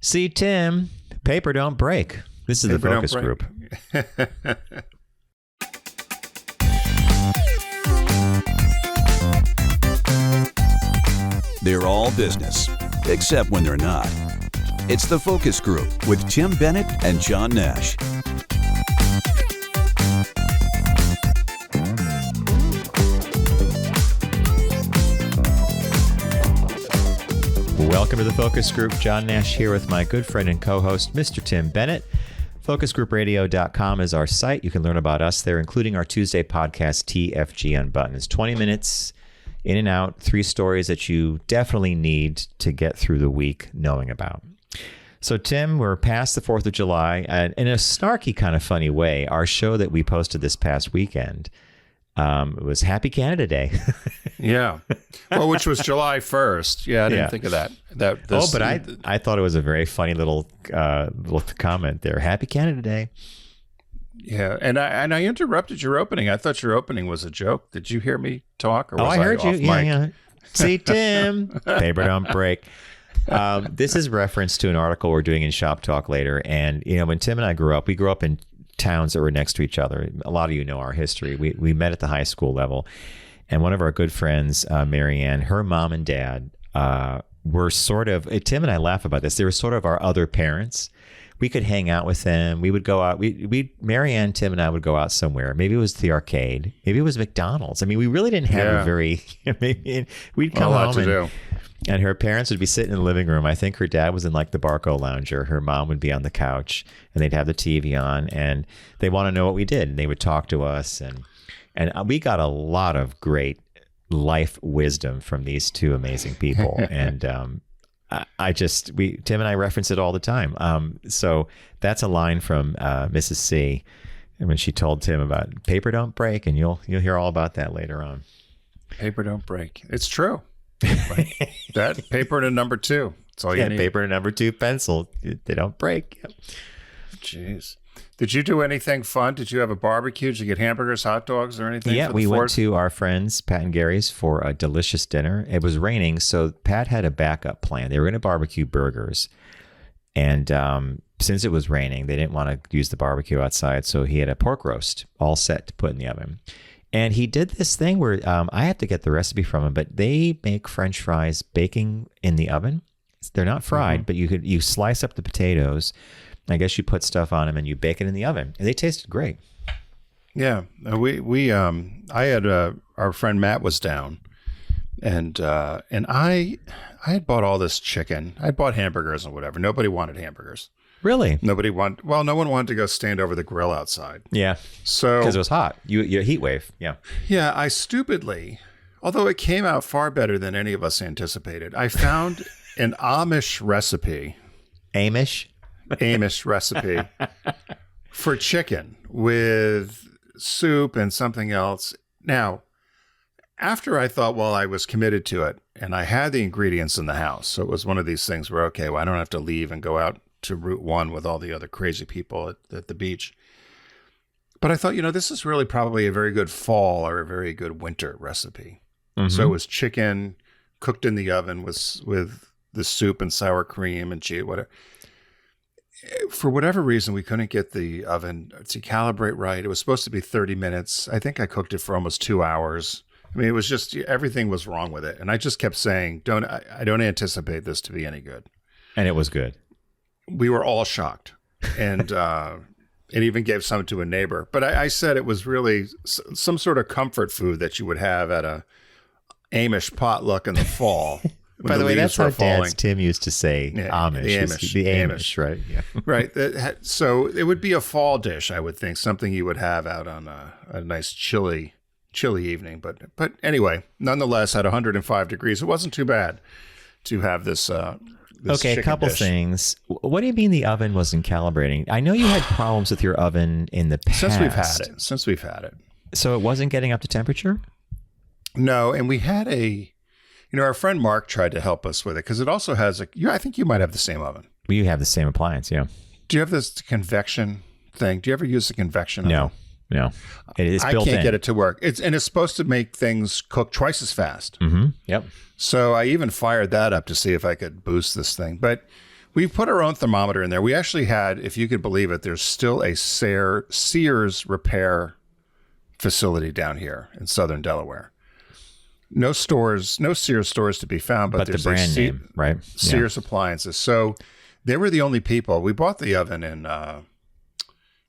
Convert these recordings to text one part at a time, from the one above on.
See, Tim, paper don't break. This is the focus group. They're all business, except when they're not. It's the Focus Group with Tim Bennett and John Nash. Welcome to the Focus Group. John Nash here with my good friend and co-host, Mr. Tim Bennett. FocusGroupRadio.com is our site. You can learn about us there, including our Tuesday podcast, TFG Unbuttoned. It's 20 minutes in and out, 3 stories that you definitely need to get through the week knowing about. So, Tim, we're past the 4th of July, and in a snarky kind of funny way, our show that we posted this past weekend, it was Happy Canada Day. Yeah. Well, which was July 1st. Yeah, I didn't think of that. I thought it was a very funny little comment there. Happy Canada Day. Yeah, and I interrupted your opening. I thought your opening was a joke. Did you hear me talk? Or was I heard you. Off mic? Yeah. See, Tim, paper don't break. This is reference to an article we're doing in Shop Talk later. And, you know, when Tim and I grew up, we grew up in towns that were next to each other. A lot of you know our history. We met at the high school level. And one of our good friends, Marianne, her mom and dad were sort of, Tim and I laugh about this, they were sort of our other parents. We could hang out with them. We would go out. Marianne, Tim, and I would go out somewhere. Maybe it was the arcade. Maybe it was McDonald's. I mean, we really didn't have a very, we'd come home and her parents would be sitting in the living room. I think her dad was in like the Barco Lounger. Her mom would be on the couch and they'd have the TV on and they want to know what we did. And they would talk to us. And we got a lot of great life wisdom from these two amazing people. And Tim and I reference it all the time. So that's a line from Mrs. C. And when she told Tim about paper don't break, and you'll hear all about that later on. Paper don't break. It's true. That paper and a number 2. That's all you need. Paper and a number 2 pencil. They don't break. Yep. Jeez. Did you do anything fun? Did you have a barbecue? Did you get hamburgers, hot dogs, or anything? Yeah, we went to our friends, Pat and Gary's, for a delicious dinner. It was raining, so Pat had a backup plan. They were going to barbecue burgers. And since it was raining, they didn't want to use the barbecue outside, so he had a pork roast all set to put in the oven. And he did this thing where I have to get the recipe from him, but they make French fries baking in the oven. They're not fried, but you slice up the potatoes. I guess you put stuff on them and you bake it in the oven, and they tasted great. Yeah, I had our friend Matt was down, and I had bought all this chicken. I bought hamburgers and whatever. Nobody wanted hamburgers. Really? No one wanted to go stand over the grill outside. Yeah. So because it was hot, your heat wave. Yeah. Yeah, I stupidly, although it came out far better than any of us anticipated, I found an Amish recipe. Amish recipe for chicken with soup and something else. Now, after I thought, well, I was committed to it and I had the ingredients in the house. So it was one of these things where, okay, well, I don't have to leave and go out to Route 1 with all the other crazy people at the beach. But I thought, this is really probably a very good fall or a very good winter recipe. Mm-hmm. So it was chicken cooked in the oven with the soup and sour cream and cheese, whatever. For whatever reason, we couldn't get the oven to calibrate right. It was supposed to be 30 minutes. I think I cooked it for almost 2 hours. I mean, it was just, everything was wrong with it. And I just kept saying, I don't anticipate this to be any good. And it was good. We were all shocked. And it even gave some to a neighbor. But I said it was really some sort of comfort food that you would have at a Amish potluck in the fall. By the way, that's how Dad's Tim used to say Amish. The Amish, right? Yeah. Right. So it would be a fall dish, I would think, something you would have out on a nice chilly evening. But anyway, nonetheless, at 105 degrees, it wasn't too bad to have this. Okay, a couple things. What do you mean the oven wasn't calibrating? I know you had problems with your oven in the past. Since we've had it. So it wasn't getting up to temperature? No, and we had our friend Mark tried to help us with it because it also has I think you might have the same oven. You have the same appliance, yeah. Do you have this convection thing? Do you ever use the convection oven? No. It's built in. I can't get it to work. It's supposed to make things cook twice as fast. Mm-hmm. Yep. So I even fired that up to see if I could boost this thing. But We put our own thermometer in there. We actually had, if you could believe it, there's still a Sears repair facility down here in southern Delaware. No stores, no Sears stores to be found, but there's the brand name, right? Sears Appliances. So they were the only people. We bought the oven in,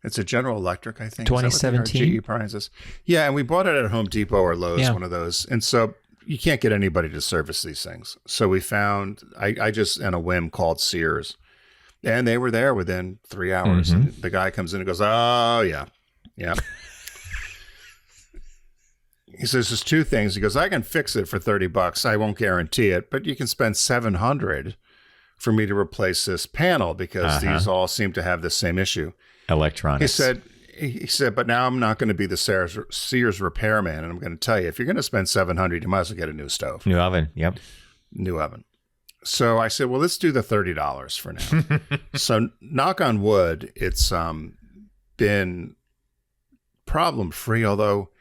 it's a General Electric, I think. 2017? GE Appliances. Yeah, and we bought it at Home Depot or Lowe's, one of those. And so you can't get anybody to service these things. So we found, I just, on a whim, called Sears. And they were there within 3 hours. And the guy comes in and goes, oh, yeah. He says, there's two things. He goes, I can fix it for $30. I won't guarantee it, but you can spend $700 for me to replace this panel because these all seem to have the same issue. Electronics. He said, but now I'm not going to be the Sears repairman, and I'm going to tell you, if you're going to spend $700, you might as well get a new stove. New oven, yep. New oven. So I said, well, let's do the $30 for now. So knock on wood, it's been problem-free, although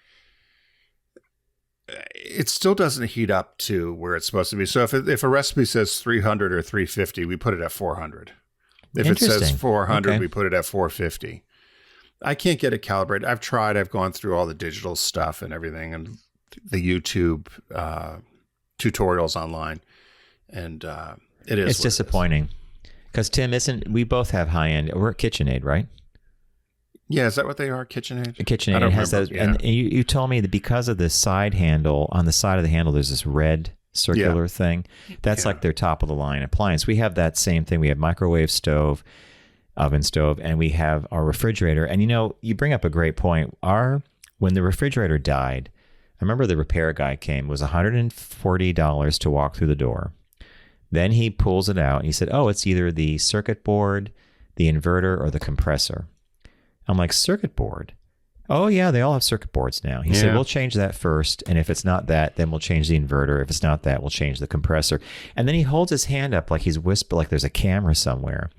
it still doesn't heat up to where it's supposed to be. So if a recipe says 300 or 350, we put it at 400. If it says 400, we put it at 450. I can't get it calibrated. I've tried. I've gone through all the digital stuff and everything and the YouTube tutorials online. And it's disappointing. Because Tim, we both have high-end, we're at KitchenAid, right? Yeah, is that what they are? KitchenAid? KitchenAid has those, and you told me that because of the side handle, on the side of the handle, there's this red circular thing. That's like their top of the line appliance. We have that same thing. We have microwave stove, oven stove, and we have our refrigerator. And you bring up a great point. When the refrigerator died, I remember the repair guy came. It was $140 to walk through the door. Then he pulls it out and he said, "Oh, it's either the circuit board, the inverter, or the compressor." I'm like, circuit board? Oh, yeah, they all have circuit boards now. He said, we'll change that first. And if it's not that, then we'll change the inverter. If it's not that, we'll change the compressor. And then he holds his hand up like he's whispering, like there's a camera somewhere.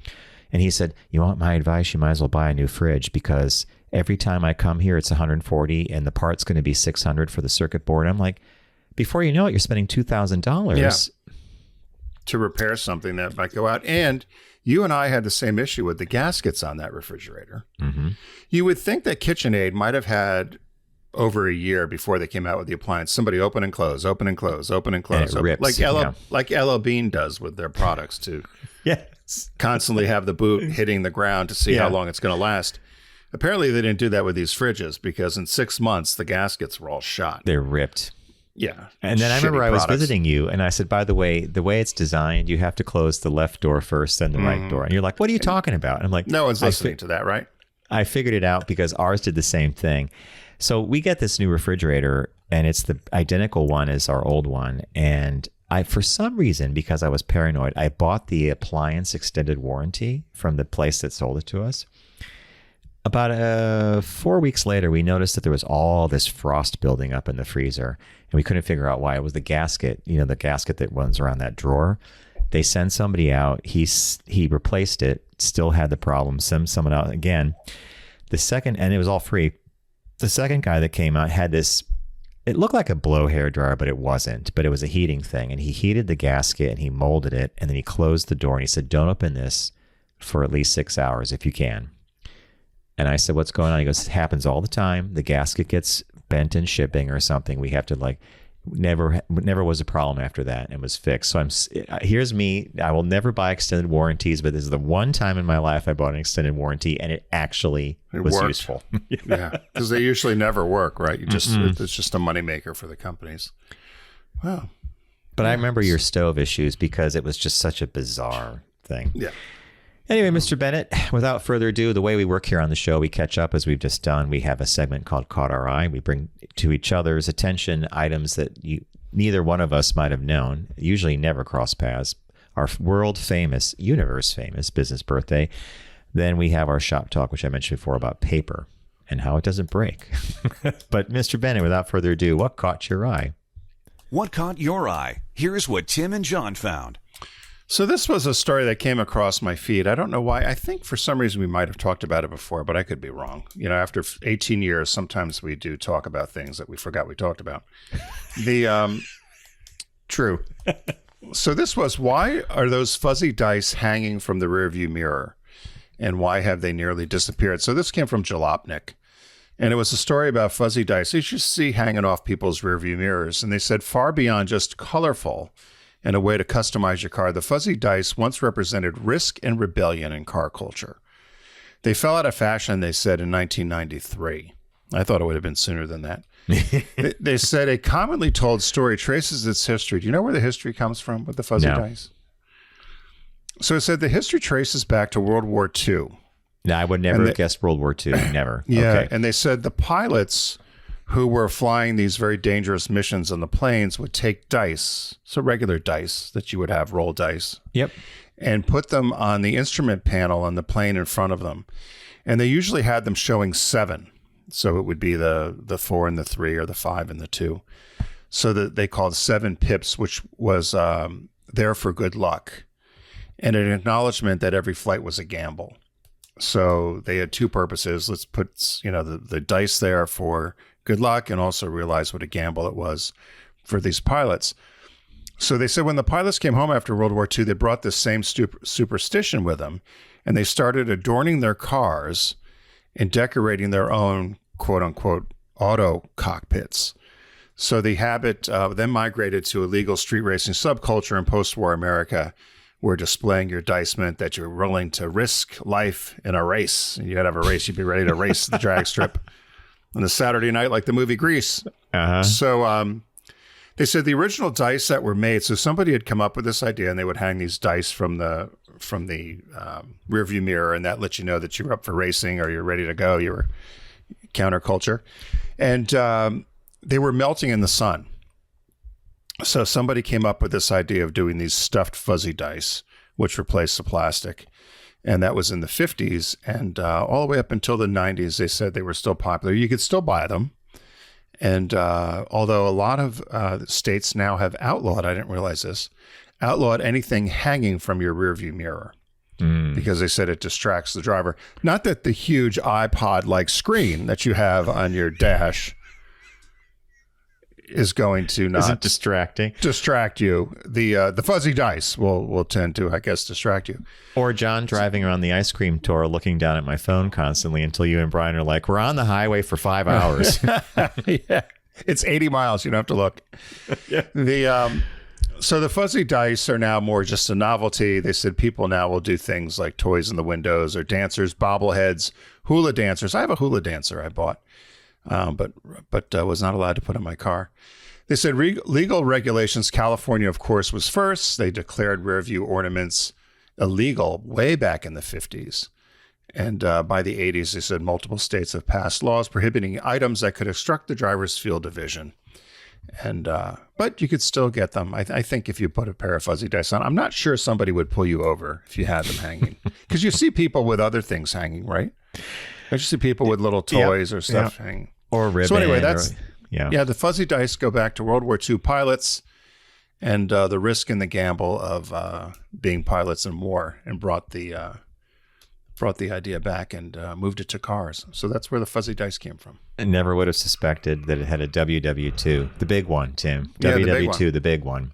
And he said, you want my advice? You might as well buy a new fridge because every time I come here, it's $140 and the part's going to be $600 for the circuit board. I'm like, before you know it, you're spending $2,000. To repair something that might go out. And you and I had the same issue with the gaskets on that refrigerator. Mm-hmm. You would think that KitchenAid might have had over a year before they came out with the appliance, somebody open and close, open and close, open and close. And it rips, like Ella Bean does with their products to constantly have the boot hitting the ground to see how long it's going to last. Apparently they didn't do that with these fridges because in 6 months, the gaskets were all shot. They're ripped. Yeah. And then I remember I was visiting you and I said, by the way it's designed, you have to close the left door first, then the right door. And you're like, what are you talking about? And I'm like, no one's listening to that, right? I figured it out because ours did the same thing. So we get this new refrigerator and it's the identical one as our old one. And for some reason, because I was paranoid, I bought the appliance extended warranty from the place that sold it to us. About 4 weeks later, we noticed that there was all this frost building up in the freezer, and we couldn't figure out why. It was the gasket, the gasket that runs around that drawer. They send somebody out. He replaced it, still had the problem. Send someone out again. And it was all free. The second guy that came out had this, it looked like a blow hair dryer, but it wasn't. But it was a heating thing, and he heated the gasket, and he molded it, and then he closed the door, and he said, don't open this for at least 6 hours if you can. And I said, what's going on? He goes, it happens all the time. The gasket gets bent in shipping or something. We have to never was a problem after that and was fixed. So here's me. I will never buy extended warranties, but this is the one time in my life I bought an extended warranty and it actually was worked. Useful. Yeah, because they usually never work, right? It's just a moneymaker for the companies. Wow. But I remember your stove issues because it was just such a bizarre thing. Yeah. Anyway, Mr. Bennett, without further ado, the way we work here on the show, we catch up as we've just done. We have a segment called Caught Our Eye. We bring to each other's attention items that neither one of us might have known, usually never cross paths. Our world famous, universe famous business birthday. Then we have our shop talk, which I mentioned before about paper and how it doesn't break. But Mr. Bennett, without further ado, what caught your eye? What caught your eye? Here's what Tim and John found. So this was a story that came across my feed. I don't know why. I think for some reason we might have talked about it before, but I could be wrong. After 18 years, sometimes we do talk about things that we forgot we talked about. True. So this was, why are those fuzzy dice hanging from the rearview mirror? And why have they nearly disappeared? So this came from Jalopnik. And it was a story about fuzzy dice you should see hanging off people's rearview mirrors. And they said, far beyond just colorful and a way to customize your car, the fuzzy dice once represented risk and rebellion in car culture. They fell out of fashion, they said, in 1993. I thought it would have been sooner than that. They said a commonly told story traces its history. Do you know where the history comes from with the fuzzy dice? So it said the history traces back to World War II. No, I would never have guessed World War II. Never. Yeah, okay. And they said the pilots who were flying these very dangerous missions on the planes would take dice, so regular dice that you would have, roll dice. Yep. And put them on the instrument panel on the plane in front of them. And they usually had them showing 7. So it would be the 4 and the 3 or the 5 and the 2. So that they called 7 pips, which was there for good luck. And an acknowledgement that every flight was a gamble. So they had 2 purposes. Let's put, the dice there for good luck and also realize what a gamble it was for these pilots. So they said when the pilots came home after World War II, they brought this same superstition with them, and they started adorning their cars and decorating their own quote unquote auto cockpits. So the habit then migrated to a legal street racing subculture in post-war America, where displaying your dice meant that you're willing to risk life in a race. And you had to have a race. You'd be ready to race the drag strip on a Saturday night like the movie Grease. Uh-huh. So they said the original dice that were made, so somebody had come up with this idea and they would hang these dice from the rearview mirror, and that let you know that you were up for racing or you're ready to go. You were counterculture. And they were melting in the sun. So somebody came up with this idea of doing these stuffed fuzzy dice, which replaced the plastic. And that was in the 50s. And all the way up until the 90s, they said they were still popular. You could still buy them. And although a lot of states now have outlawed, I didn't realize this, outlawed anything hanging from your rearview mirror. Because they said it distracts the driver. Not that the huge iPod-like screen that you have on your dash is going to not Isn't distract you. The fuzzy dice will tend to, I guess, distract you. Or John driving around the ice cream tour looking down at my phone constantly until you and Brian are like, we're on the highway for 5 hours. Yeah, it's 80 miles. You don't have to look. Yeah. So the fuzzy dice are now more just a novelty. They said people now will do things like toys in the windows or dancers, bobbleheads, hula dancers. I have a hula dancer I bought. But was not allowed to put in my car. They said legal regulations. California, of course, was first. They declared rear view ornaments illegal way back in the 50s. And by the 80s, they said multiple states have passed laws prohibiting items that could obstruct the driver's field of vision. And but you could still get them. I think if you put a pair of fuzzy dice on, I'm not sure somebody would pull you over if you had them hanging. Because you see people with other things hanging, right? I just see people with little toys or stuff hanging. Or ribbon. So anyway, the fuzzy dice go back to World War II pilots and the risk and the gamble of being pilots in war, and brought the idea back and moved it to cars. So that's where the fuzzy dice came from. I never would have suspected that it had a WW2, the big one, Tim. Yeah, WW2, the big one.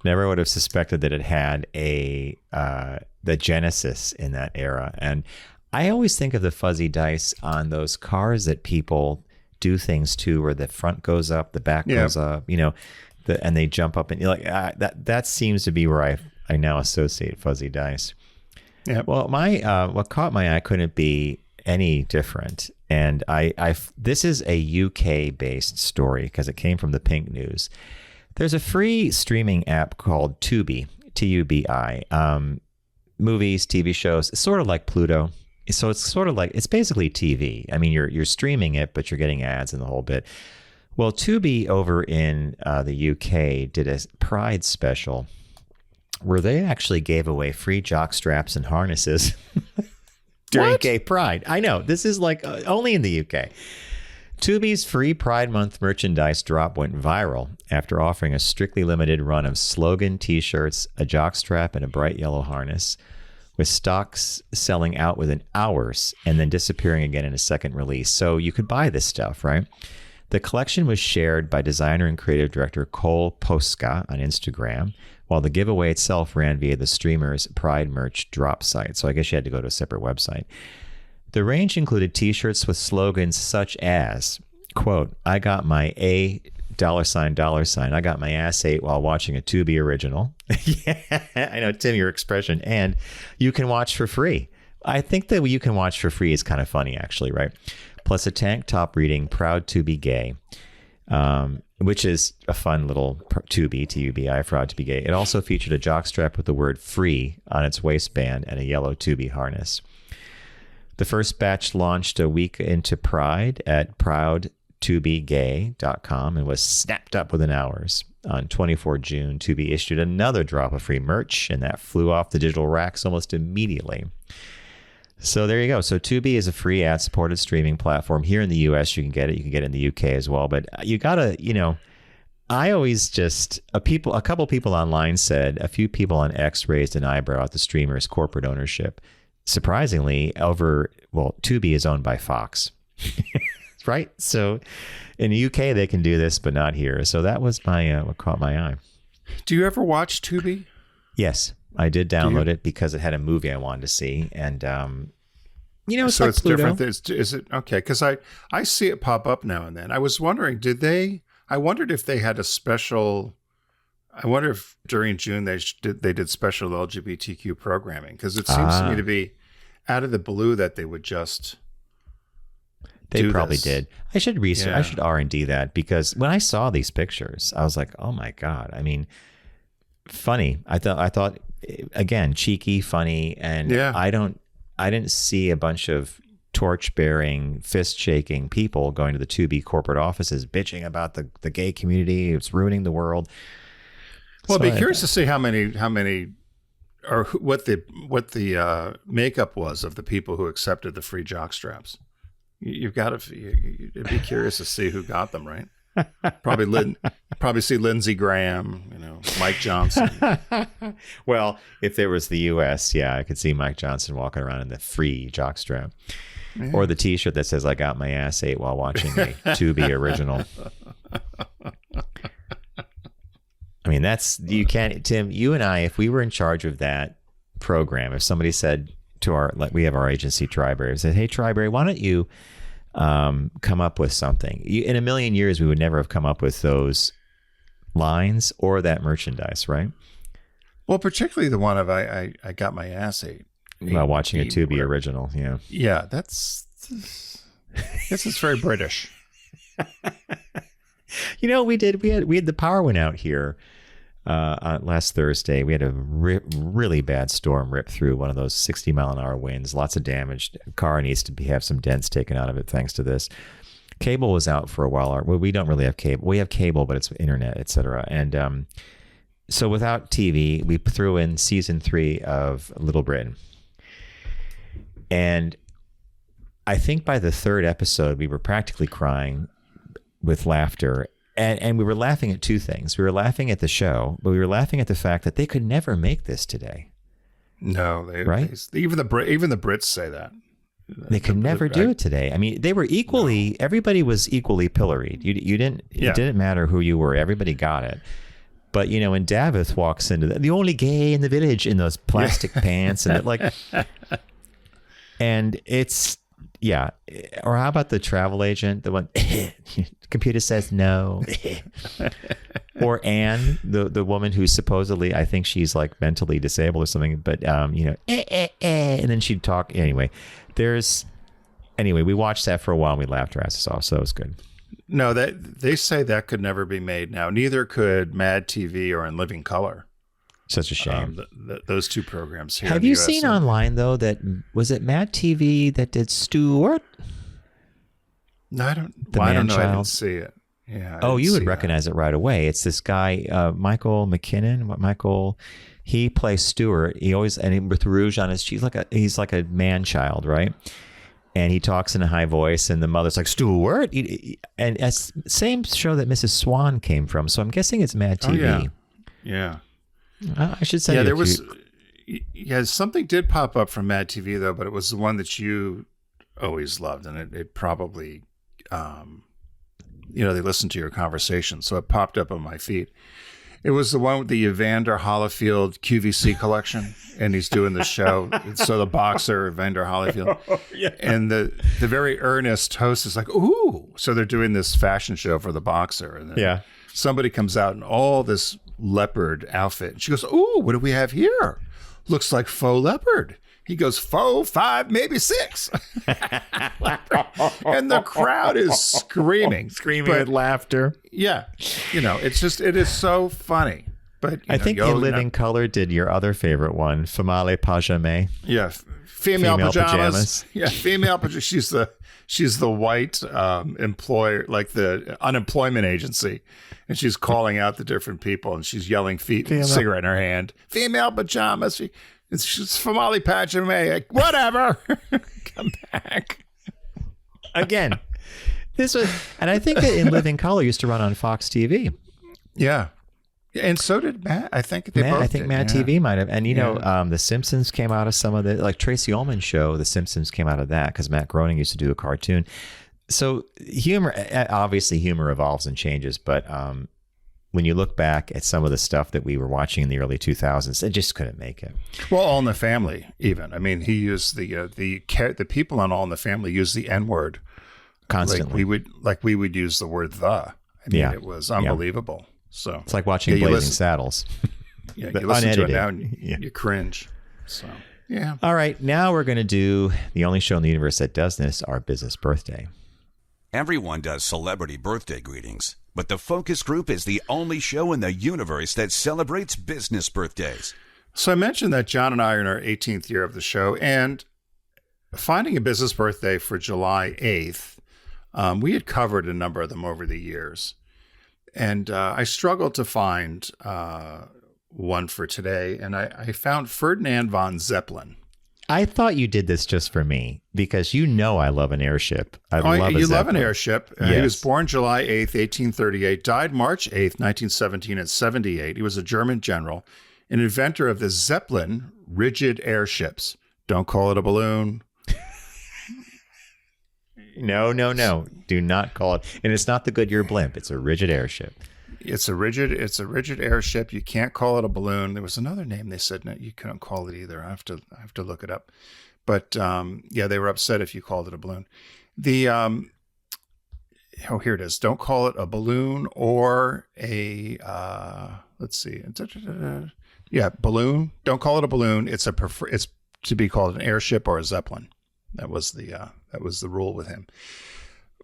Never would have suspected that it had the Genesis in that era. And I always think of the fuzzy dice on those cars that people do things to, where the front goes up, the back goes up, and they jump up, and you're like, that seems to be where I now associate fuzzy dice. Yeah. Well, what caught my eye couldn't be any different, and this is a UK based story because it came from the Pink News. There's a free streaming app called Tubi, Tubi, movies, TV shows. It's sort of like Pluto. So it's sort of like, it's basically TV. I mean, you're streaming it, but you're getting ads and the whole bit. Well, Tubi over in the UK did a Pride special where they actually gave away free jock straps and harnesses during Gay Pride. I know, this is like only in the UK. Tubi's free Pride Month merchandise drop went viral after offering a strictly limited run of slogan t-shirts, a jock strap, and a bright yellow harness, with stocks selling out within hours and then disappearing again in a second release. So you could buy this stuff, right? The collection was shared by designer and creative director Cole Posca on Instagram, while the giveaway itself ran via the streamer's Pride merch drop site. So I guess you had to go to a separate website. The range included t-shirts with slogans such as, quote, I got my $, I got my ass ate while watching a Tubi original. Yeah, I know, Tim, your expression. And you can watch for free. I think that you can watch for free is kind of funny, actually, right? Plus a tank top reading, proud to be gay, which is a fun little Tubi, T-U-B-I, proud to be gay. It also featured a jockstrap with the word free on its waistband and a yellow Tubi harness. The first batch launched a week into Pride at proudtobegay.com and was snapped up within hours. On 24 June, Tubi issued another drop of free merch, and that flew off the digital racks almost immediately. So there you go. So Tubi is a free ad-supported streaming platform. Here in the U.S., you can get it. You can get it in the UK as well. But you got to, I always just, a couple people online said, a few people on X raised an eyebrow at the streamer's corporate ownership. Surprisingly, Tubi is owned by Fox, right? So in the UK, they can do this, but not here. So that was what caught my eye. Do you ever watch Tubi? Yes, I did download it because it had a movie I wanted to see. And, it's so like it's Pluto. different. Is it? Okay, because I see it pop up now and then. I was wondering, I wondered if they had a special... I wonder if during June they did special LGBTQ programming, because it seems to me to be out of the blue that they would just. They probably did. I should research. Yeah. I should R&D that, because when I saw these pictures, I was like, "Oh my God!" I mean, funny. I thought again, cheeky, funny, and I didn't see a bunch of torch-bearing, fist-shaking people going to the Tubi corporate offices bitching about the gay community. It's ruining the world. Well, I'd be curious to see how many, or what the makeup was of the people who accepted the free jock straps. You've got to. It'd be curious to see who got them, right? Probably see Lindsey Graham, Mike Johnson. Well, if there was the U.S., I could see Mike Johnson walking around in the free jock strap, or the T-shirt that says "I got my ass ate while watching a Tubi original." I mean, you can't, Tim, you and I, if we were in charge of that program, if somebody said to we have our agency, Triberry, said, hey, Triberry, why don't you come up with something? In a million years, we would never have come up with those lines or that merchandise, right? Well, particularly the one of I got my ass ate. While watching a Tubi original, yeah. Yeah, this is very British. We had the power went out here last Thursday. We had a really bad storm rip through one of those 60-mile-an-hour winds. Lots of damage. The car needs to have some dents taken out of it thanks to this. Cable was out for a while. Well, we don't really have cable. We have cable, but it's internet, etc. And so without TV, we threw in season 3 of Little Britain. And I think by the 3rd episode, we were practically crying with laughter. And we were laughing at two things. We were laughing at the show, but we were laughing at the fact that they could never make this today. No, right? Even the Brits say that. They could never do it today. I mean, they were everybody was equally pilloried. You didn't, it didn't matter who you were. Everybody got it. But, when Davith walks into the only gay in the village in those plastic pants and and it's, or how about the travel agent, the one, computer says no. Or Anne, the woman who's supposedly, I think she's like mentally disabled or something, but, and then she'd talk. Anyway, we watched that for a while and we laughed our asses off. So it was good. No, they say that could never be made now. Neither could Mad TV or In Living Color. Such a shame. Those two programs here. Have you seen online though was it Mad TV that did Stewart? No, I don't know. I didn't see it. Yeah. You would recognize it right away. It's this guy, Michael McKinnon. He plays Stewart. He always with rouge on his cheeks, he's like a man child, right? And he talks in a high voice, and the mother's like, Stewart, and it's the same show that Mrs. Swan came from. So I'm guessing it's Mad TV. Yeah. I should say. Yeah, there was. Yeah, something did pop up from Mad TV though, but it was the one that you always loved, and it probably, they listened to your conversation, so it popped up on my feed. It was the one with the Evander Holyfield QVC collection, and he's doing the show. So the boxer, Evander Holyfield. Yeah. And the very earnest host is like, ooh. So they're doing this fashion show for the boxer. And then somebody comes out in all this leopard outfit. And she goes, ooh, what do we have here? Looks like faux leopard. He goes, 4, 5, maybe 6. And the crowd is screaming with laughter. Yeah. It is so funny. But I think In Living Color did your other favorite one, Female Pajame. Yeah. Female pajamas. Yeah. Female pajamas. She's the white employer, like the unemployment agency. And she's calling out the different people and she's yelling, cigarette in her hand. Female pajamas. It's just Female Pajame. Like, whatever. Come back. Again. And I think that In Living Color used to run on Fox TV. Yeah. And so did Matt. I think they both did. Matt TV might have. And, The Simpsons came out of some of the, like Tracy Ullman's show, The Simpsons came out of that because Matt Groening used to do a cartoon. So humor evolves and changes. But when you look back at some of the stuff that we were watching in the early 2000s, it just couldn't make it. Well, All in the Family, even. I mean, he used the people on All in the Family used the N-word constantly. We would use the word the. I mean, it was unbelievable. So it's like watching Blazing Saddles. Yeah, you listen to it now and you cringe. So yeah. All right, now we're going to do the only show in the universe that does this, our business birthday. Everyone does celebrity birthday greetings, but the Focus Group is the only show in the universe that celebrates business birthdays. So I mentioned that John and I are in our 18th year of the show, and finding a business birthday for July 8th, we had covered a number of them over the years. And I struggled to find one for today, and I found Ferdinand von Zeppelin. I thought you did this just for me because I love an airship. You love an airship. Yes. He was born July 8th, 1838, died March 8th, 1917 at 78. He was a German general, an inventor of the Zeppelin rigid airships. Don't call it a balloon. No. Do not call it. And it's not the Goodyear blimp. It's a rigid airship. It's a rigid airship. You can't call it a balloon. There was another name they said you couldn't call it either. I have to look it up. But they were upset if you called it a balloon. Here it is. Don't call it a balloon or a let's see. Balloon. Don't call it a balloon. It's to be called an airship or a Zeppelin. That was the rule with him.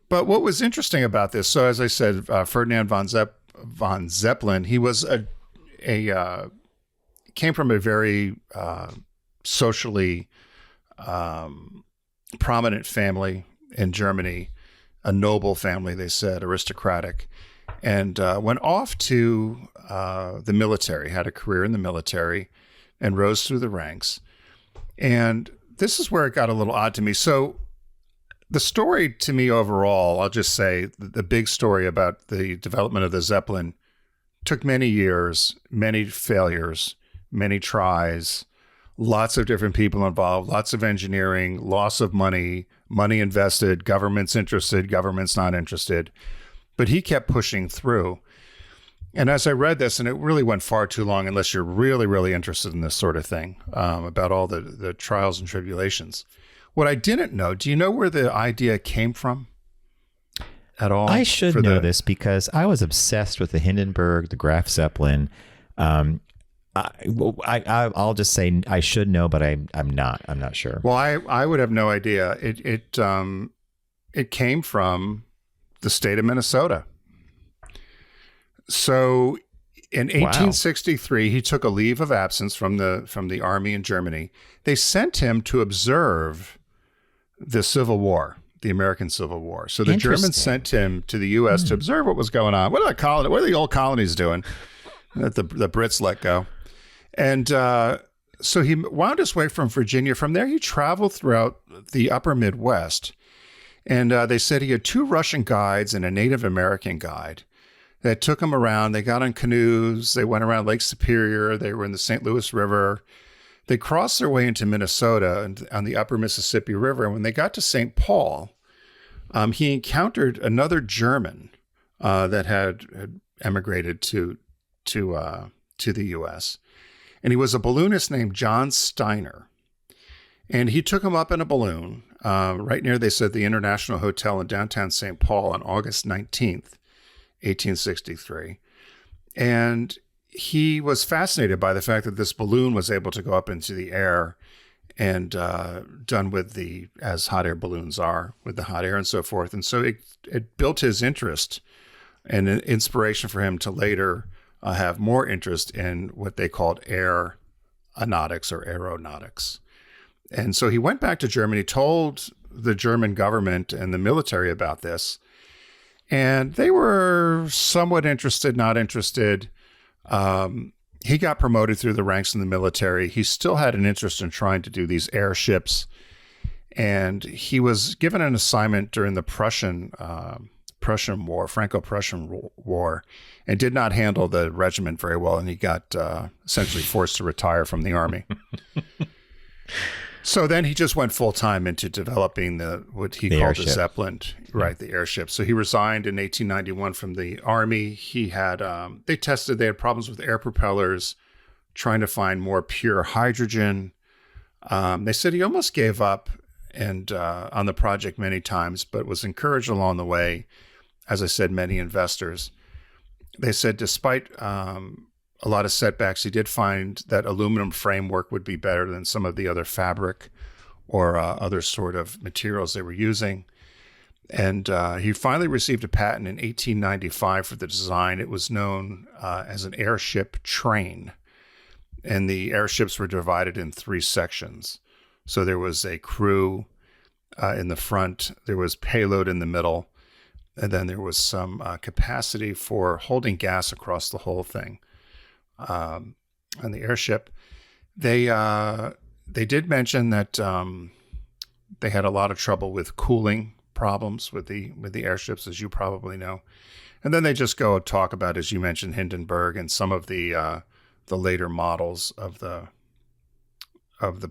But what was interesting about this, so as I said, Ferdinand von Zeppelin, he was came from a very socially prominent family in Germany, a noble family, they said, aristocratic, and went off to the military, had a career in the military, and rose through the ranks. And this is where it got a little odd to me. So the story to me overall, I'll just say the big story about the development of the Zeppelin took many years, many failures, many tries, lots of different people involved, lots of engineering, loss of money invested, governments interested, governments not interested. But he kept pushing through. And as I read this, and it really went far too long unless you're really, really interested in this sort of thing, about all the trials and tribulations. What I didn't know, do you know where the idea came from at all? I should know this because I was obsessed with the Hindenburg, the Graf Zeppelin. I'll just say I should know, but I'm not. I'm not sure. Well, I would have no idea. It came from the state of Minnesota. So in 1863, he took a leave of absence from the army in Germany. They sent him to observe the Civil War, the American Civil War. So the Germans sent him to the U.S. to observe what was going on. What are the old colonies doing that the Brits let go? And so he wound his way from Virginia. From there, he traveled throughout the upper Midwest. And they said he had 2 Russian guides and a Native American guide that took him around. They got on canoes. They went around Lake Superior. They were in the St. Louis River. They crossed their way into Minnesota and on the upper Mississippi River. And when they got to St. Paul, he encountered another German that had emigrated to to the U.S. And he was a balloonist named John Steiner. And he took him up in a balloon right near, they said, the International Hotel in downtown St. Paul on August 19th, 1863. And he was fascinated by the fact that this balloon was able to go up into the air and done with as hot air balloons are, with the hot air and so forth. And so it built his interest and an inspiration for him to later have more interest in what they called aeronautics or aeronautics. And so he went back to Germany, told the German government and the military about this, and they were somewhat interested, not interested. He got promoted through the ranks in the military. He still had an interest in trying to do these airships, and he was given an assignment during the Prussian War, Franco-Prussian War, and did not handle the regiment very well, and he got essentially forced to retire from the army. So then he just went full time into developing what he called the Zeppelin, right, the airship. So he resigned in 1891 from the army. He had they had problems with air propellers, trying to find more pure hydrogen. They said he almost gave up and on the project many times, but was encouraged along the way. As I said, many investors. They said despite a lot of setbacks, he did find that aluminum framework would be better than some of the other fabric or other sort of materials they were using. And he finally received a patent in 1895 for the design. It was known as an airship train. And the airships were divided in 3 sections. So there was a crew in the front, there was payload in the middle, and then there was some capacity for holding gas across the whole thing. On the airship, they did mention that they had a lot of trouble with cooling problems with the airships, as you probably know. And then they just go talk about, as you mentioned, Hindenburg and some of the later models of the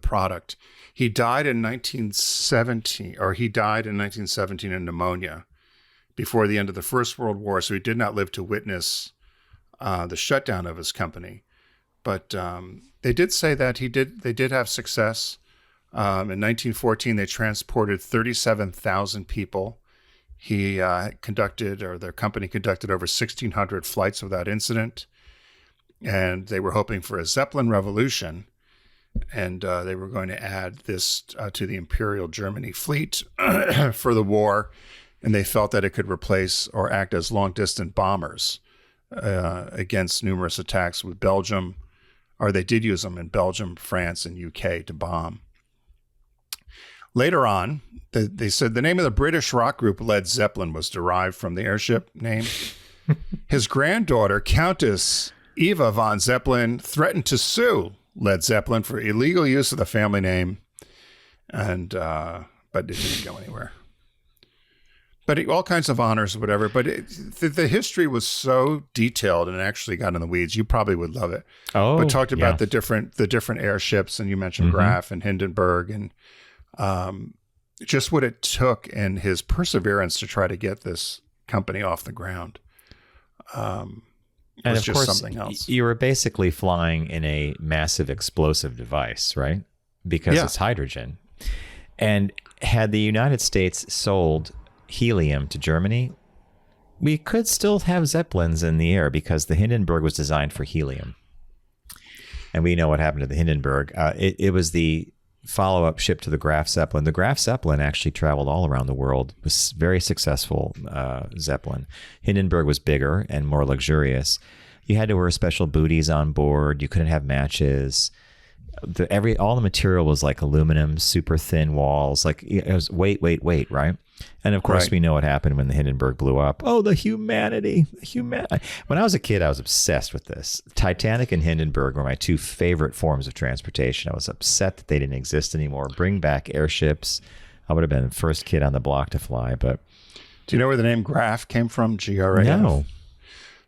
product. He died in 1917 in pneumonia before the end of the First World War, so he did not live to witness the shutdown of his company. But they did say that they did have success. In 1914, they transported 37,000 people. Their company conducted over 1,600 flights without incident. And they were hoping for a Zeppelin revolution. And they were going to add this to the Imperial Germany fleet for the war. And they felt that it could replace or act as long-distance bombers against numerous attacks with Belgium, or they did use them in Belgium, France, and UK to bomb. Later on, they said the name of the British rock group Led Zeppelin was derived from the airship name. His granddaughter, Countess Eva von Zeppelin, threatened to sue Led Zeppelin for illegal use of the family name, and but it didn't go anywhere. But all kinds of honors, whatever. But the history was so detailed and actually got in the weeds. You probably would love it. Oh, but talked about the different airships, and you mentioned Graf and Hindenburg, and just what it took and his perseverance to try to get this company off the ground. And of just course, something else. You were basically flying in a massive explosive device, right? Because it's hydrogen. And had the United States sold helium to Germany, we could still have Zeppelins in the air because the Hindenburg was designed for helium. And we know what happened to the Hindenburg. It was the follow-up ship to the Graf Zeppelin. The Graf Zeppelin actually traveled all around the world. It was very successful Zeppelin. Hindenburg was bigger and more luxurious. You had to wear special booties on board. You couldn't have matches. All the material was like aluminum, super thin walls. Like it was weight, right? And of course, we know what happened when the Hindenburg blew up. Oh, the humanity. When I was a kid, I was obsessed with this. Titanic and Hindenburg were my 2 favorite forms of transportation. I was upset that they didn't exist anymore. Bring back airships. I would have been the first kid on the block to fly. But do you know where the name Graf came from? Graf. No.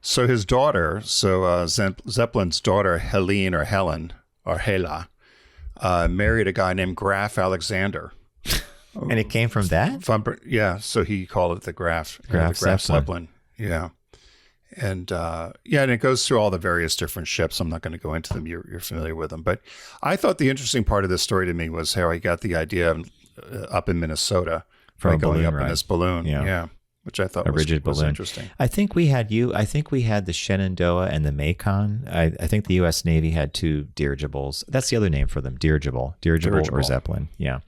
So his daughter, Zeppelin's daughter, Helene or Helen or Hela, married a guy named Graf Alexander. And it came from that? Yeah, so he called it the Graf Zeppelin. Yeah. And and it goes through all the various different ships. I'm not going to go into them. You're familiar with them. But I thought the interesting part of this story to me was how he got the idea up in Minnesota From a going balloon up in ride. this balloon. Yeah. Which I thought A was rigid balloon. interesting. I think we had the Shenandoah and the Macon. I think the U.S. Navy had 2 dirigibles. That's the other name for them, dirigible or Zeppelin. Yeah.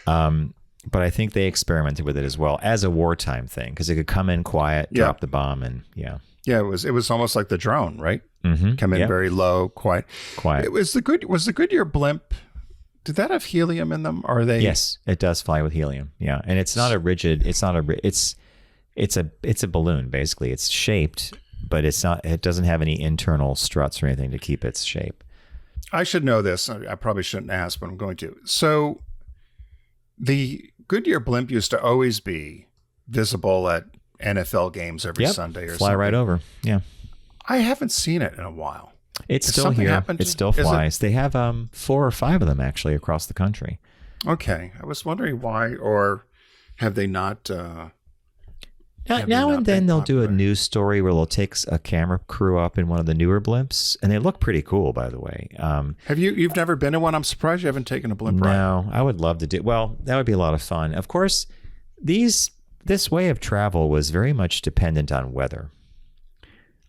But I think they experimented with it as well as a wartime thing because it could come in quiet, drop the bomb, and Yeah, it was almost like the drone, right? Mm-hmm. Come in very low, quiet. It was the Goodyear blimp. Did that have helium in them? Or are they? Yes, it does fly with helium. Yeah, and it's not a rigid. It's a balloon basically. It's shaped, but it's not. It doesn't have any internal struts or anything to keep its shape. I should know this. I probably shouldn't ask, but I'm going to. So, the Goodyear blimp used to always be visible at NFL games every Sunday or fly something. right over. Yeah, I haven't seen it in a while. it's Has still something here. happened It to- still is it- flies. They have 4 or 5 of them actually across the country. Okay, I was wondering why, or have they not? Have they Now not and then been they'll do a popular? news story where they'll take a camera crew up in one of the newer blimps, and they look pretty cool, by the way. Have you've never been in one? I'm surprised you haven't taken a blimp ride. No, I would love to do. Well, that would be a lot of fun. Of course, this way of travel was very much dependent on weather.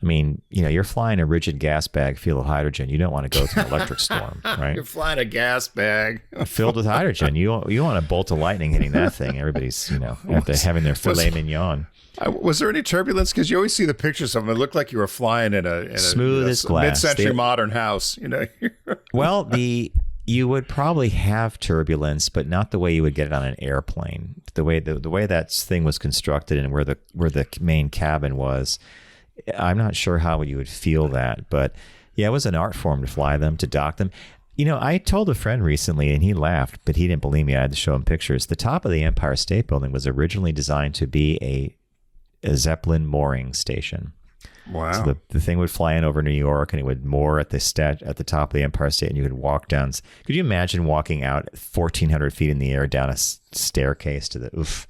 I mean, you're flying a rigid gas bag filled with hydrogen. You don't want to go through an electric storm, right? You're flying a gas bag. Filled with hydrogen. You want a bolt of lightning hitting that thing. Everybody's, after having their filet mignon. Was there any turbulence? Because you always see the pictures of them. It looked like you were flying in a Smooth as glass. mid-century modern house. Well, you would probably have turbulence, but not the way you would get it on an airplane. The way that thing was constructed and where the main cabin was, I'm not sure how you would feel that. But yeah, it was an art form to fly them, to dock them. I told a friend recently, and he laughed, but he didn't believe me. I had to show him pictures. The top of the Empire State Building was originally designed to be a Zeppelin mooring station. Wow. So the thing would fly in over New York, and it would moor at the top of the Empire State, and you could walk down. Could you imagine walking out 1,400 feet in the air down a staircase to the oof?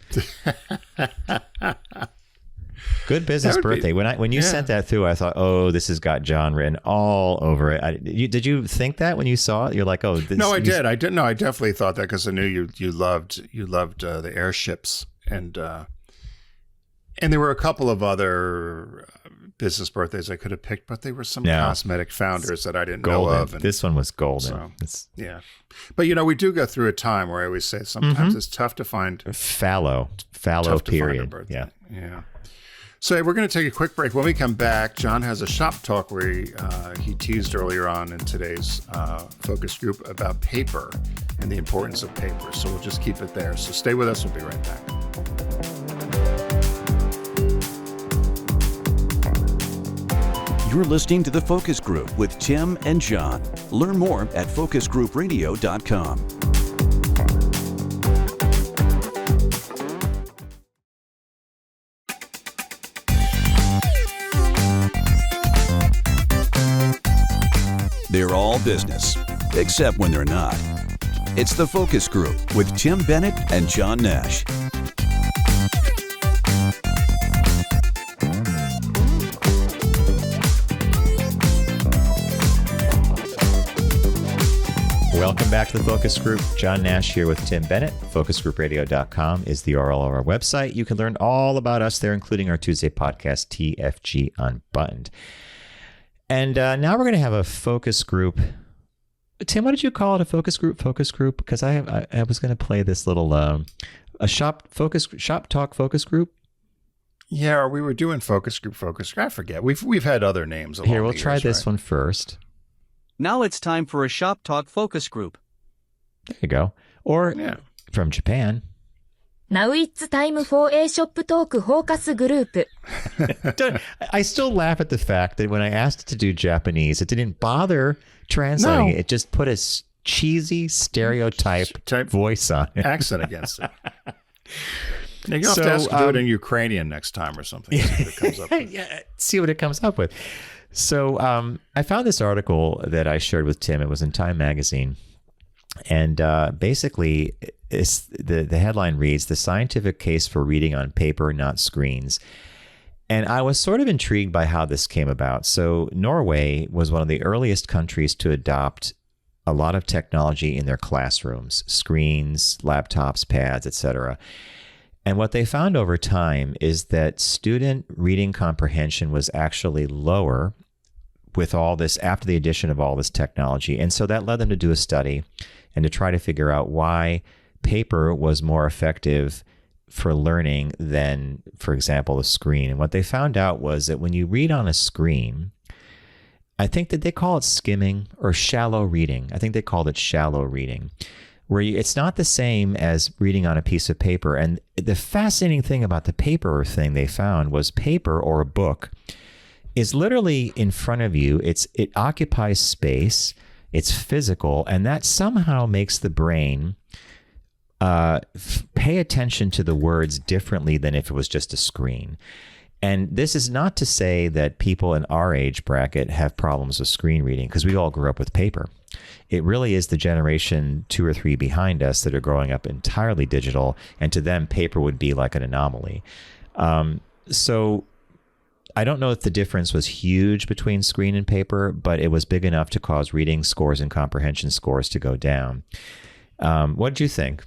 Good business birthday. When you sent that through, I thought, oh, this has got John written all over it. Did you think that when you saw it? You're like, oh, this, no, I did. I didn't. No, I definitely thought that because I knew you loved the airships, and there were a couple of other business birthdays I could have picked, but they were some cosmetic founders that I didn't know of. And this one was golden. So, yeah. But, we do go through a time where I always say sometimes it's tough to find. Fallow tough to period. find a birthday. Yeah. Yeah. So we're going to take a quick break. When we come back, John has a shop talk where he teased earlier on in today's focus group about paper and the importance of paper. So we'll just keep it there. So stay with us. We'll be right back. You're listening to The Focus Group with Tim and John. Learn more at focusgroupradio.com. They're all business, except when they're not. It's The Focus Group with Tim Bennett and John Nash. Welcome back to the Focus Group. John Nash here with Tim Bennett. Focusgroupradio.com is the URL of our website. You can learn all about us there, including our Tuesday podcast, TFG Unbuttoned. And now we're going to have a focus group. Tim, what did you call it? A focus group? Focus group? Because I was going to play this little a shop talk focus group. Yeah, or we were doing focus group. I forget. We've had other names. Here, we'll try this one first. Now it's time for a shop talk focus group. There you go. Or from Japan. Now it's time for a shop talk focus group. I still laugh at the fact that when I asked it to do Japanese, it didn't bother translating it. It just put a cheesy stereotype voice on it. Accent against it. Now you'll have to ask to do it in Ukrainian next time or something. See what it comes up with. Yeah, see what it comes up with. So I found this article that I shared with Tim. It was in Time Magazine. And basically, the headline reads, "The Scientific Case for Reading on Paper, Not Screens." And I was sort of intrigued by how this came about. So Norway was one of the earliest countries to adopt a lot of technology in their classrooms, screens, laptops, pads, etc. And what they found over time is that student reading comprehension was actually lower with all this, after the addition of all this technology. And so that led them to do a study and to try to figure out why paper was more effective for learning than, for example, a screen. And what they found out was that when you read on a screen, I think that they call it skimming or shallow reading. I think they called it shallow reading, where it's not the same as reading on a piece of paper. And the fascinating thing about the paper thing they found was paper or a book is literally in front of you. It occupies space, it's physical, and that somehow makes the brain pay attention to the words differently than if it was just a screen. And this is not to say that people in our age bracket have problems with screen reading, because we all grew up with paper. It really is the generation 2 or 3 behind us that are growing up entirely digital, and to them, paper would be like an anomaly. So I don't know if the difference was huge between screen and paper, but it was big enough to cause reading scores and comprehension scores to go down. What did you think?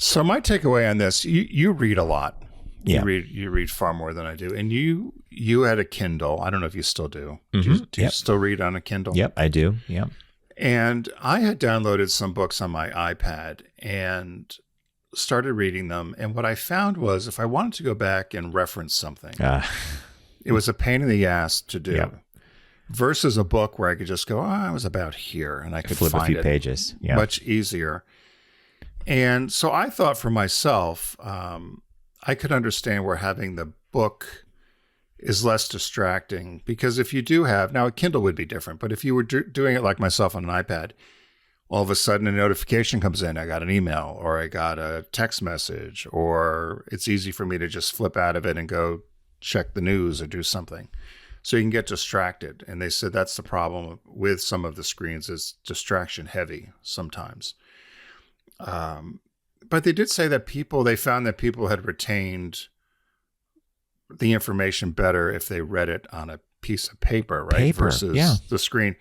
So my takeaway on this, you read a lot. Yeah. You read far more than I do. And you had a Kindle. I don't know if you still do. Mm-hmm. Do you still read on a Kindle? Yep, I do. Yep. And I had downloaded some books on my iPad and started reading them. And what I found was if I wanted to go back and reference something, it was a pain in the ass to do. Yep. Versus a book where I could just go, I was about here, and I could flip find a few it pages. Yeah. much easier. And so I thought for myself, I could understand where having the book is less distracting, because if you do have, now a Kindle would be different, but if you were doing it like myself on an iPad, all of a sudden a notification comes in, I got an email or I got a text message, or it's easy for me to just flip out of it and go check the news or do something. So you can get distracted. And they said that's the problem with some of the screens, is distraction heavy sometimes. But they did say that they found that people had retained the information better if they read it on a piece of paper, right? Versus the screen.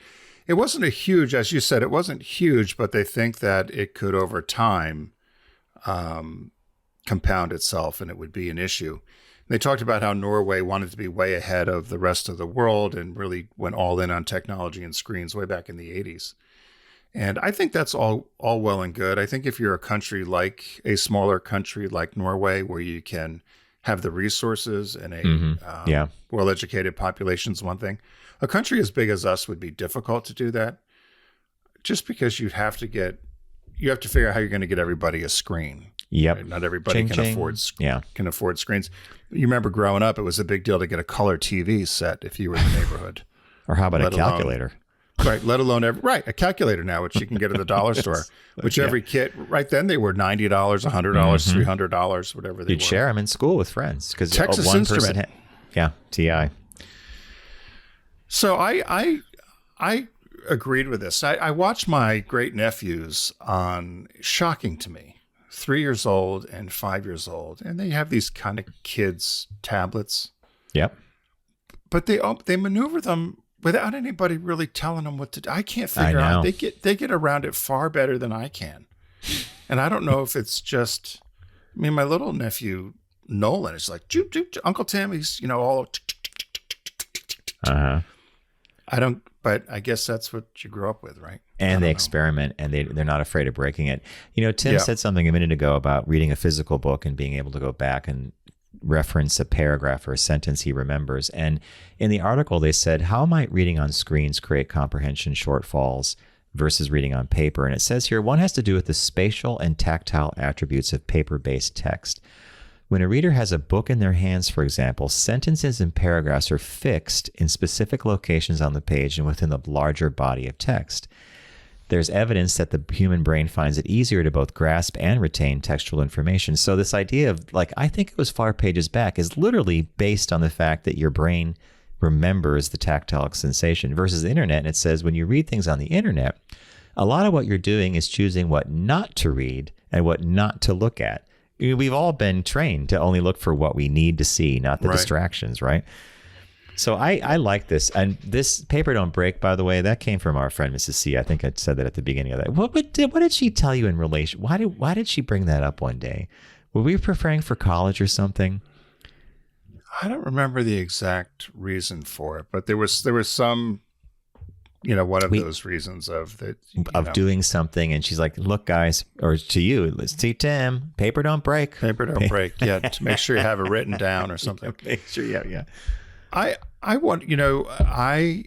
It wasn't a huge, as you said, it wasn't huge, but they think that it could over time compound itself and it would be an issue. They talked about how Norway wanted to be way ahead of the rest of the world and really went all in on technology and screens way back in the 80s. And I think that's all well and good. I think if you're a smaller country like Norway, where you can have the resources and a well-educated population is one thing. A country as big as us would be difficult to do that, just because you have to figure out how you're going to get everybody a screen. Yep. Right? Not everybody can afford screens. You remember growing up, it was a big deal to get a color TV set if you were in the neighborhood. Or how about a calculator? Right, let alone a calculator now, which you can get at the dollar store. Which every kit, right then they were $90, $100, $300, whatever they were. You'd share them in school with friends because Texas one Instrument. TI. So I agreed with this. I watched my great nephews on, shocking to me, 3 years old and 5 years old, and they have these kind of kids tablets. Yep. But they maneuver them without anybody really telling them what to do. I can't figure out. They get around it far better than I can. And I don't know if it's just, my little nephew, Nolan, is like, Uncle Tim, he's, all. But I guess that's what you grew up with, right? And they experiment, and they're not afraid of breaking it. Tim said something a minute ago about reading a physical book and being able to go back and reference a paragraph or a sentence he remembers. And in the article, they said, how might reading on screens create comprehension shortfalls versus reading on paper? And it says here, one has to do with the spatial and tactile attributes of paper-based text. When a reader has a book in their hands, for example, sentences and paragraphs are fixed in specific locations on the page and within the larger body of text. There's evidence that the human brain finds it easier to both grasp and retain textual information. So this idea of, I think it was 5 pages back, is literally based on the fact that your brain remembers the tactile sensation versus the internet. And it says when you read things on the internet, a lot of what you're doing is choosing what not to read and what not to look at. we've all been trained to only look for what we need to see, not the Right. distractions, right? So I like this. And this paper don't break, by the way, that came from our friend Mrs. C. I think I said that at the beginning of that. What did she tell you in relation? Why did she bring that up one day? Were we preparing for college or something? I don't remember the exact reason for it, but there was some, one of those reasons of that doing something, and she's like, "Look, guys," or to you, let's see, Tim, paper don't break. Paper don't break. Yeah, to make sure you have it written down or something. Make sure, yeah. I want, I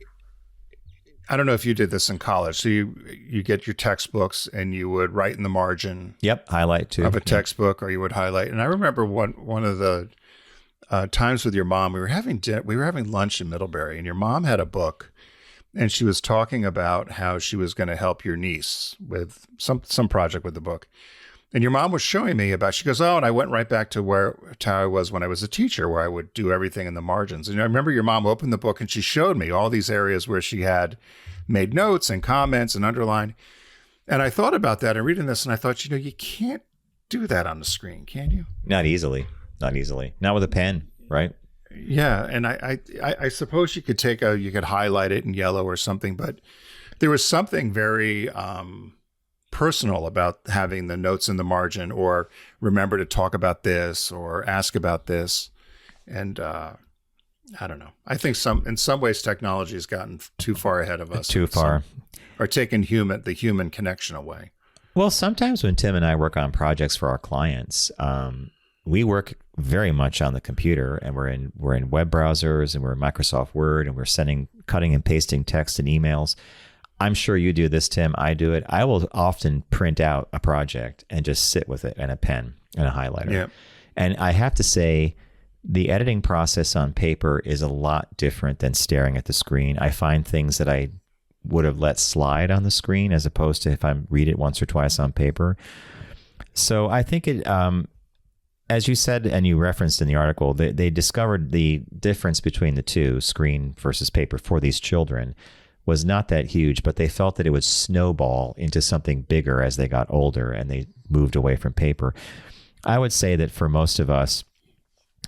don't know if you did this in college. So you get your textbooks and you would write in the margin. Yep, highlight too. Of a textbook, or you would highlight. And I remember one of the times with your mom, we were having lunch in Middlebury, and your mom had a book, and she was talking about how she was going to help your niece with some project with the book. And your mom was showing me she goes, oh, and I went right back to how I was when I was a teacher, where I would do everything in the margins. And I remember your mom opened the book and she showed me all these areas where she had made notes and comments and underlined. And I thought about that and reading this, and I thought, you can't do that on the screen, can you? Not easily. Not with a pen, right? Yeah. And I suppose you could you could highlight it in yellow or something, but there was something very, personal about having the notes in the margin, or remember to talk about this or ask about this. And I don't know. I think in some ways technology has gotten too far ahead of us. Too far. Or taken the human connection away. Well, sometimes when Tim and I work on projects for our clients, we work very much on the computer, and we're in web browsers, and we're in Microsoft Word, and we're cutting and pasting text and emails. I'm sure you do this, Tim. I do it. I will often print out a project and just sit with it and a pen and a highlighter. Yeah. And I have to say, the editing process on paper is a lot different than staring at the screen. I find things that I would have let slide on the screen, as opposed to if I read it once or twice on paper. So I think it, as you said, and you referenced in the article, they discovered the difference between the two, screen versus paper, for these children was not that huge, but they felt that it would snowball into something bigger as they got older and they moved away from paper. I would say that for most of us,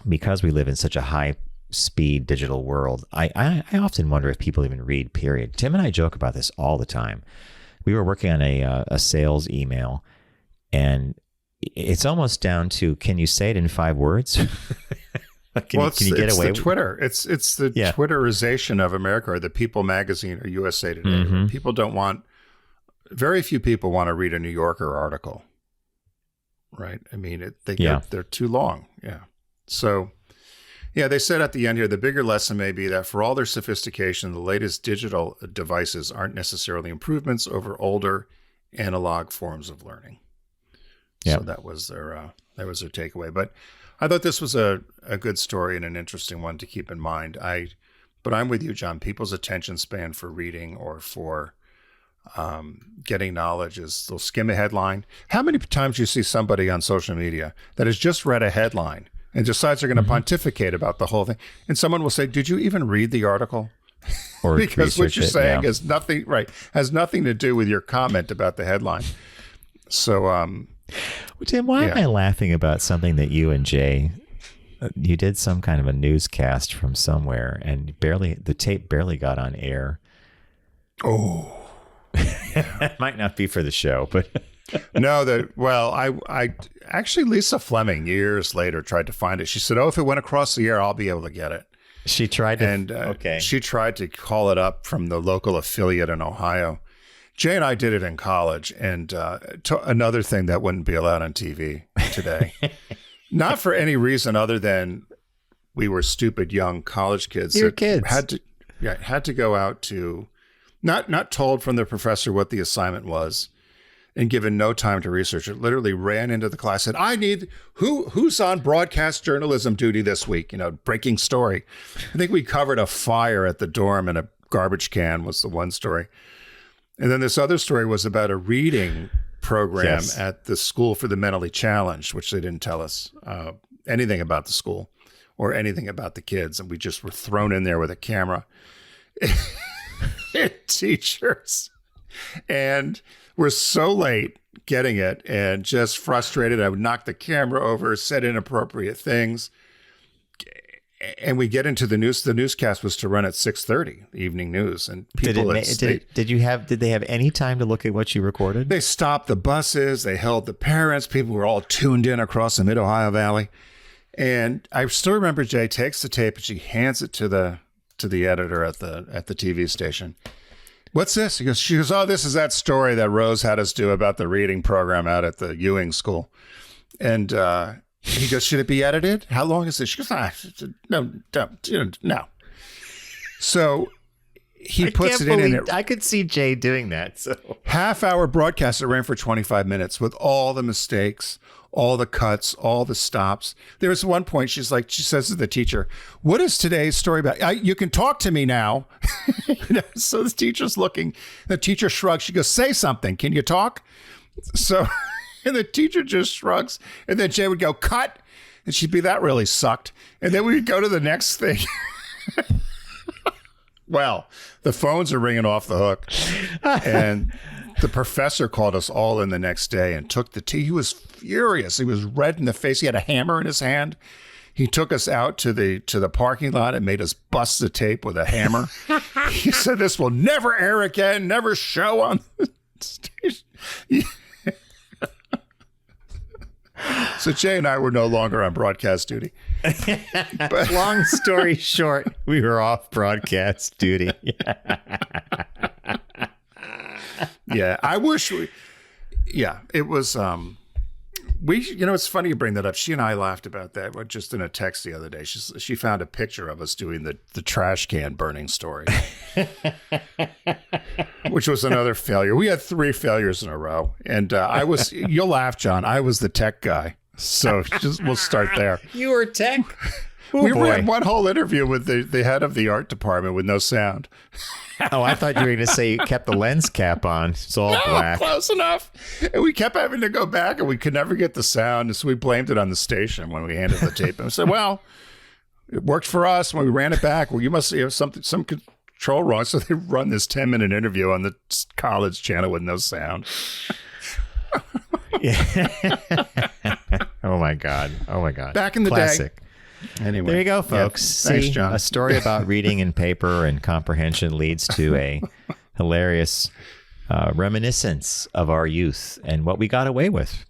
because we live in such a high-speed digital world, I often wonder if people even read, period. Tim and I joke about this all the time. We were working on a sales email, and it's almost down to, can you say it in 5 words? Can you get away with Twitter? It's the Twitterization of America, or the People magazine, or USA Today. Mm-hmm. Very few people want to read a New Yorker article, right? I mean, they're too long. Yeah. So, they said at the end here, the bigger lesson may be that for all their sophistication, the latest digital devices aren't necessarily improvements over older analog forms of learning. Yeah. So that was their takeaway. But I thought this was a good story and an interesting one to keep in mind. But I'm with you, John. People's attention span for reading or for getting knowledge is they'll skim a headline. How many times do you see somebody on social media that has just read a headline and decides they're going to pontificate about the whole thing, and someone will say, "Did you even read the article?" Or because what you're saying has nothing to do with your comment about the headline. So. Tim, why am I laughing about something that you and Jay, you did some kind of a newscast from somewhere, and the tape barely got on air? Oh, it might not be for the show, but no. I actually, Lisa Fleming years later tried to find it. She said, "Oh, if it went across the air, I'll be able to get it." She tried to, she tried to call it up from the local affiliate in Ohio. Jay and I did it in college, and another thing that wouldn't be allowed on TV today. Not for any reason other than we were stupid young college kids. You're kids. Had to go out to, not told from the professor what the assignment was, and given no time to research it. Literally ran into the class, said, "I need who's on broadcast journalism duty this week? Breaking story." I think we covered a fire at the dorm, and a garbage can was the one story. And then this other story was about a reading program at the school for the mentally challenged, which they didn't tell us anything about the school or anything about the kids. And we just were thrown in there with a camera and teachers. And we're so late. getting it and just frustrated. I would knock the camera over, said inappropriate things. And we get into the news. The newscast was to run at 6:30, the evening news, and people. Did they have any time to look at what you recorded? They stopped the buses. They held the parents. People were all tuned in across the Mid-Ohio Valley, and I still remember Jay takes the tape and she hands it to the editor at the TV station. What's this? She goes, oh, this is that story that Rose had us do about the reading program out at the Ewing School, and. He goes, should it be edited? How long is this? She goes, no. So he puts it in. And I could see Jay doing that. So half-hour broadcast. It ran for 25 minutes with all the mistakes, all the cuts, all the stops. There was one point she says to the teacher, what is today's story about? You can talk to me now. So the teacher's looking. The teacher shrugs. She goes, say something. Can you talk? So... And the teacher just shrugs. And then Jay would go, cut. And she'd be, that really sucked. And then we would go to the next thing. Well, the phones are ringing off the hook. And the professor called us all in the next day and took the tea. He was furious. He was red in the face. He had a hammer in his hand. He took us out to the parking lot and made us bust the tape with a hammer. He said, this will never air again, never show on the station. So Jay and I were no longer on broadcast duty. But long story short, we were off broadcast duty. Yeah, I wish it was it's funny you bring that up. She and I laughed about that just in a text the other day. She found a picture of us doing the trash can burning story, which was another failure. We had 3 failures in a row, and you'll laugh, John, I was the tech guy. So we'll start there. You were tech? We ran one whole interview with the head of the art department with no sound. Oh, I thought you were going to say you kept the lens cap on. It's all black. Close enough. And we kept having to go back, and we could never get the sound. And so we blamed it on the station when we handed the tape. And we said, well, it worked for us when we ran it back. Well, you must have some control wrong. So they run this 10-minute interview on the college channel with no sound. Yeah. Oh, my God. Back in the Classic. day. Anyway, there you go, folks. Yeah. Thanks, See, John. A story about reading and paper and comprehension leads to a hilarious reminiscence of our youth and what we got away with.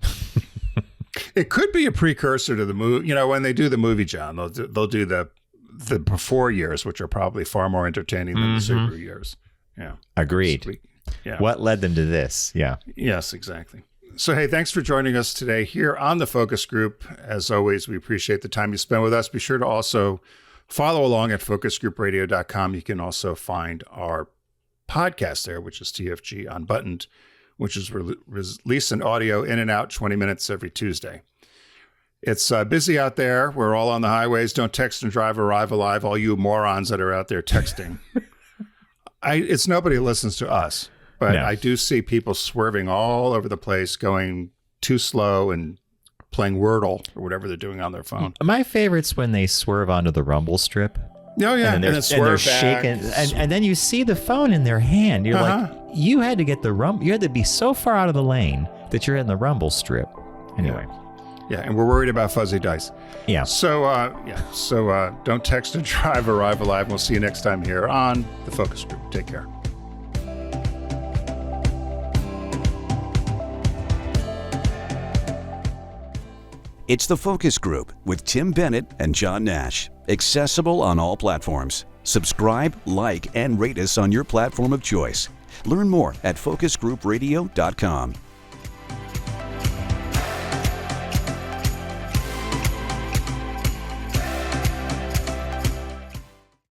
It could be a precursor to the movie. When they do the movie, John, they'll do the before years, which are probably far more entertaining than the super years. Yeah, agreed. Yeah. What led them to this? Yeah. Yes, exactly. So, hey, thanks for joining us today here on the Focus Group. As always, we appreciate the time you spend with us. Be sure to also follow along at focusgroupradio.com. You can also find our podcast there, which is TFG Unbuttoned, which is released in audio in and out 20 minutes every Tuesday. It's busy out there. We're all on the highways. Don't text and drive, arrive alive, all you morons that are out there texting. It's nobody who listens to us. But no. I do see people swerving all over the place, going too slow and playing Wordle or whatever they're doing on their phone. My favorite's when they swerve onto the rumble strip. Oh, yeah. And they're shaking. And then you see the phone in their hand. You're like, you had to get you had to be so far out of the lane that you're in the rumble strip. Anyway. Yeah, and we're worried about fuzzy dice. Yeah. So, don't text and drive, arrive alive. We'll see you next time here on the Focus Group. Take care. It's the Focus Group with Tim Bennett and John Nash. Accessible on all platforms. Subscribe, like, and rate us on your platform of choice. Learn more at focusgroupradio.com.